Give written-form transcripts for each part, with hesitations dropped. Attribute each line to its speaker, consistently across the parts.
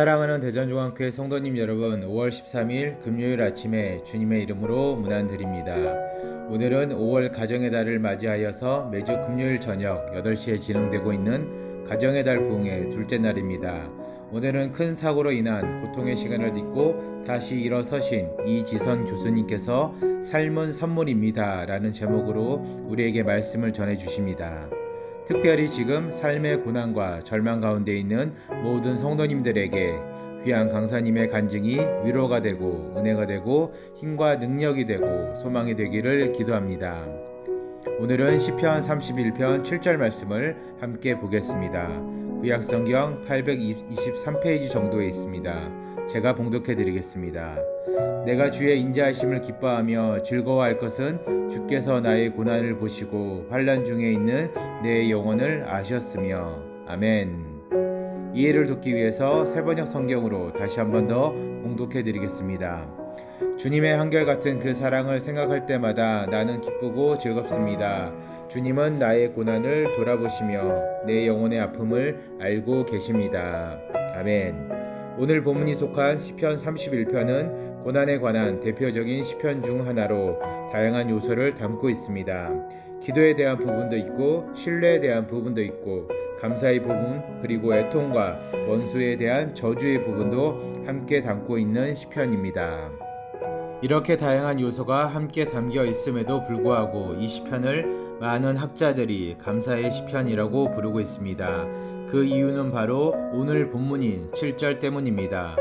Speaker 1: 사랑하는 대전중앙교회 성도님 여러분, 5월 13일 금요일 아침에 주님의 이름으로 문안드립니다. 오늘은 5월 가정의 달을 맞이하여서 매주 금요일 저녁 8시에 진행되고 있는 가정의 달 부흥의 둘째 날입니다. 오늘은 큰 사고로 인한 고통의 시간을 딛고 다시 일어서신 이지선 교수님께서 삶은 선물입니다 라는 제목으로 우리에게 말씀을 전해주십니다. 특별히 지금 삶의 고난과 절망 가운데 있는 모든 성도님들에게 귀한 강사님의 간증이 위로가 되고 은혜가 되고 힘과 능력이 되고 소망이 되기를 기도합니다. 오늘은 시편 31편 7절 말씀을 함께 보겠습니다. 구약성경 823페이지 정도에 있습니다. 제가 봉독해 드리겠습니다. 내가 주의 인자하심을 기뻐하며 즐거워할 것은 주께서 나의 고난을 보시고 환난 중에 있는 내 영혼을 아셨으며. 아멘. 이해를 돕기 위해서 세번역 성경으로 다시 한 번 더 봉독해 드리겠습니다. 주님의 한결같은 그 사랑을 생각할 때마다 나는 기쁘고 즐겁습니다. 주님은 나의 고난을 돌아보시며 내 영혼의 아픔을 알고 계십니다. 아멘. 오늘 본문이 속한 시편 31편은 고난에 관한 대표적인 시편 중 하나로 다양한 요소를 담고 있습니다. 기도에 대한 부분도 있고 신뢰에 대한 부분도 있고 감사의 부분 그리고 애통과 원수에 대한 저주의 부분도 함께 담고 있는 시편입니다. 이렇게 다양한 요소가 함께 담겨 있음에도 불구하고 이 시편을 많은 학자들이 감사의 시편이라고 부르고 있습니다. 그 이유는 바로 오늘 본문인 7절 때문입니다.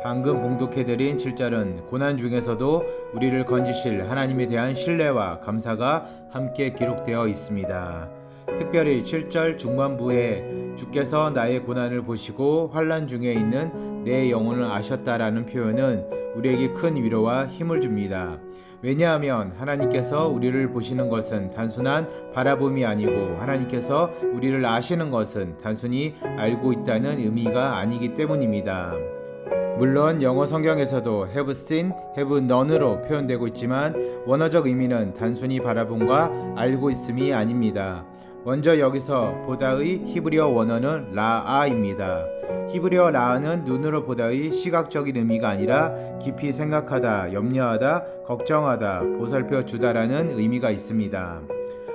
Speaker 1: 방금 봉독해드린 7절은 고난 중에서도 우리를 건지실 하나님에 대한 신뢰와 감사가 함께 기록되어 있습니다. 특별히 7절 중반부에 주께서 나의 고난을 보시고 환난 중에 있는 내 영혼을 아셨다라는 표현은 우리에게 큰 위로와 힘을 줍니다. 왜냐하면 하나님께서 우리를 보시는 것은 단순한 바라봄이 아니고 하나님께서 우리를 아시는 것은 단순히 알고 있다는 의미가 아니기 때문입니다. 물론 영어 성경에서도 have seen, have known으로 표현되고 있지만 원어적 의미는 단순히 바라봄과 알고 있음이 아닙니다. 먼저 여기서 보다의 히브리어 원어는 라아입니다. 히브리어 라아는 눈으로 보다의 시각적인 의미가 아니라 깊이 생각하다, 염려하다, 걱정하다, 보살펴 주다라는 의미가 있습니다.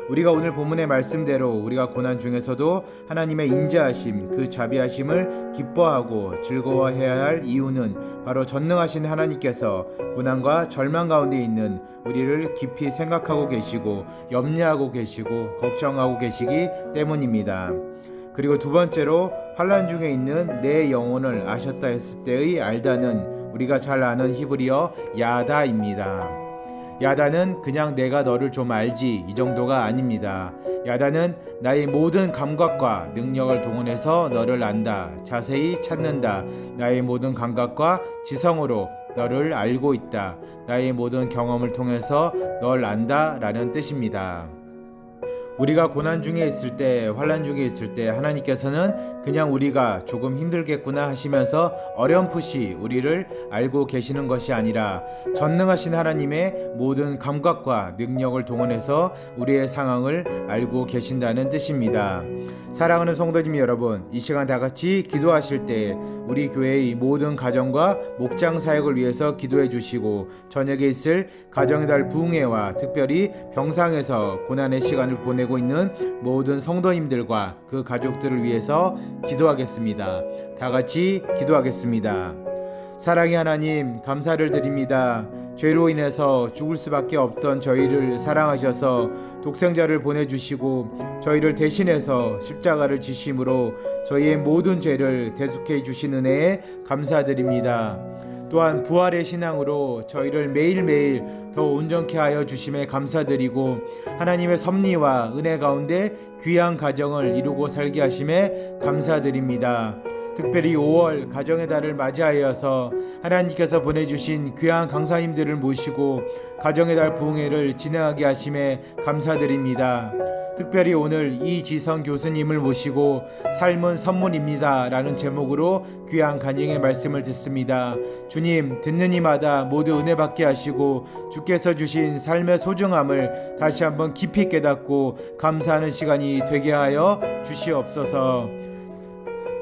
Speaker 1: 우리가 오늘 본문의 말씀대로 우리가 고난 중에서도 하나님의 인자하심, 그 자비하심을 기뻐하고 즐거워해야 할 이유는 바로 전능하신 하나님께서 고난과 절망 가운데 있는 우리를 깊이 생각하고 계시고 염려하고 계시고 걱정하고 계시기 때문입니다. 그리고 두 번째로 환난 중에 있는 내 영혼을 아셨다 했을 때의 알다는 우리가 잘 아는 히브리어 야다입니다. 야다는 그냥 내가 너를 좀 알지 이 정도가 아닙니다. 야다는 나의 모든 감각과 능력을 동원해서 너를 안다, 자세히 찾는다, 나의 모든 감각과 지성으로 너를 알고 있다, 나의 모든 경험을 통해서 널 안다 라는 뜻입니다. 우리가 고난 중에 있을 때, 환난 중에 있을 때 하나님께서는 그냥 우리가 조금 힘들겠구나 하시면서 어렴풋이 우리를 알고 계시는 것이 아니라 전능하신 하나님의 모든 감각과 능력을 동원해서 우리의 상황을 알고 계신다는 뜻입니다. 사랑하는 성도님 여러분, 이 시간 다 같이 기도하실 때 우리 교회의 모든 가정과 목장 사역을 위해서 기도해 주시고 저녁에 있을 가정의 달 부흥회와 특별히 병상에서 고난의 시간을 보내고 있는 모든 성도님들과 그 가족들을 위해서 기도하겠습니다. 다 같이 기도하겠습니다. 사랑의 하나님, 감사를 드립니다. 죄로 인해서 죽을 수밖에 없던 저희를 사랑하셔서 독생자를 보내주시고 저희를 대신해서 십자가를 지심으로 저희의 모든 죄를 대속해 주신 은혜에 감사드립니다. 또한 부활의 신앙으로 저희를 매일매일 더 온전케 하여 주심에 감사드리고 하나님의 섭리와 은혜 가운데 귀한 가정을 이루고 살게 하심에 감사드립니다. 특별히 5월 가정의 달을 맞이하여서 하나님께서 보내주신 귀한 강사님들을 모시고 가정의 달 부흥회를 진행하게 하심에 감사드립니다. 특별히 오늘 이지선 교수님을 모시고 삶은 선물입니다 라는 제목으로 귀한 간증의 말씀을 듣습니다. 주님, 듣는 이마다 모두 은혜 받게 하시고 주께서 주신 삶의 소중함을 다시 한번 깊이 깨닫고 감사하는 시간이 되게 하여 주시옵소서.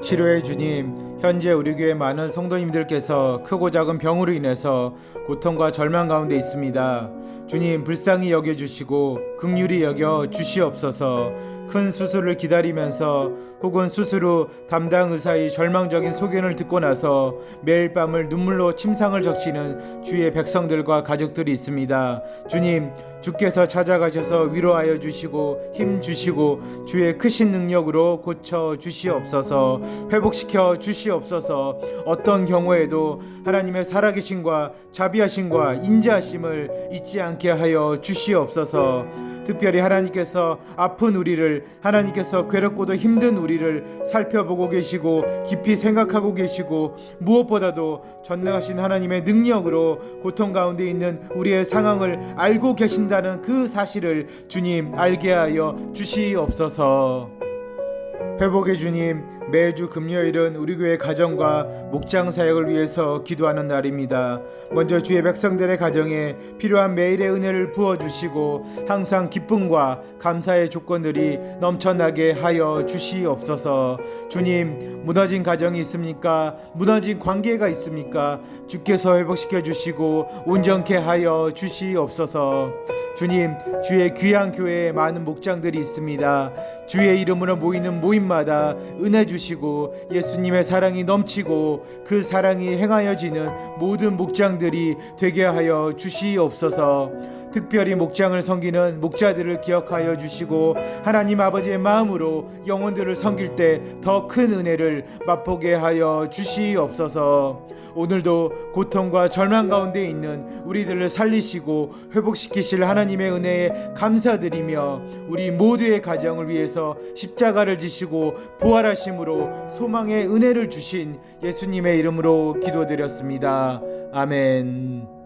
Speaker 1: 치료의 주님, 현재 우리 교회 많은 성도님들께서 크고 작은 병으로 인해서 고통과 절망 가운데 있습니다. 주님 불쌍히 여겨주시고 긍휼히 여겨 주시옵소서. 큰 수술을 기다리면서 혹은 수술 후 담당 의사의 절망적인 소견을 듣고 나서 매일 밤을 눈물로 침상을 적시는 주의 백성들과 가족들이 있습니다. 주님, 주께서 찾아가셔서 위로하여 주시고 힘 주시고 주의 크신 능력으로 고쳐 주시옵소서. 회복시켜 주시옵소서. 어떤 경우에도 하나님의 살아계심과 자비하심과 인자하심을 잊지 않게 하여 주시옵소서. 특별히 하나님께서 아픈 우리를, 하나님께서 괴롭고도 힘든 우리를 살펴보고 계시고 깊이 생각하고 계시고 무엇보다도 전능하신 하나님의 능력으로 고통 가운데 있는 우리의 상황을 알고 계신다는 그 사실을 주님 알게 하여 주시옵소서. 회복의 주님, 매주 금요일은 우리 교회 가정과 목장 사역을 위해서 기도하는 날입니다. 먼저 주의 백성들의 가정에 필요한 매일의 은혜를 부어주시고 항상 기쁨과 감사의 조건들이 넘쳐나게 하여 주시옵소서. 주님, 무너진 가정이 있습니까? 무너진 관계가 있습니까? 주께서 회복시켜 주시고 온전케 하여 주시옵소서. 주님, 주의 귀한 교회에 많은 목장들이 있습니다. 주의 이름으로 모이는 모임마다 은혜 주시고 예수님의 사랑이 넘치고 그 사랑이 행하여지는 모든 목장들이 되게 하여 주시옵소서. 특별히 목장을 섬기는 목자들을 기억하여 주시고 하나님 아버지의 마음으로 영혼들을 섬길 때 더 큰 은혜를 맛보게 하여 주시옵소서. 오늘도 고통과 절망 가운데 있는 우리들을 살리시고 회복시키실 하나님의 은혜에 감사드리며 우리 모두의 가정을 위해서 십자가를 지시고 부활하심으로 소망의 은혜를 주신 예수님의 이름으로 기도드렸습니다. 아멘.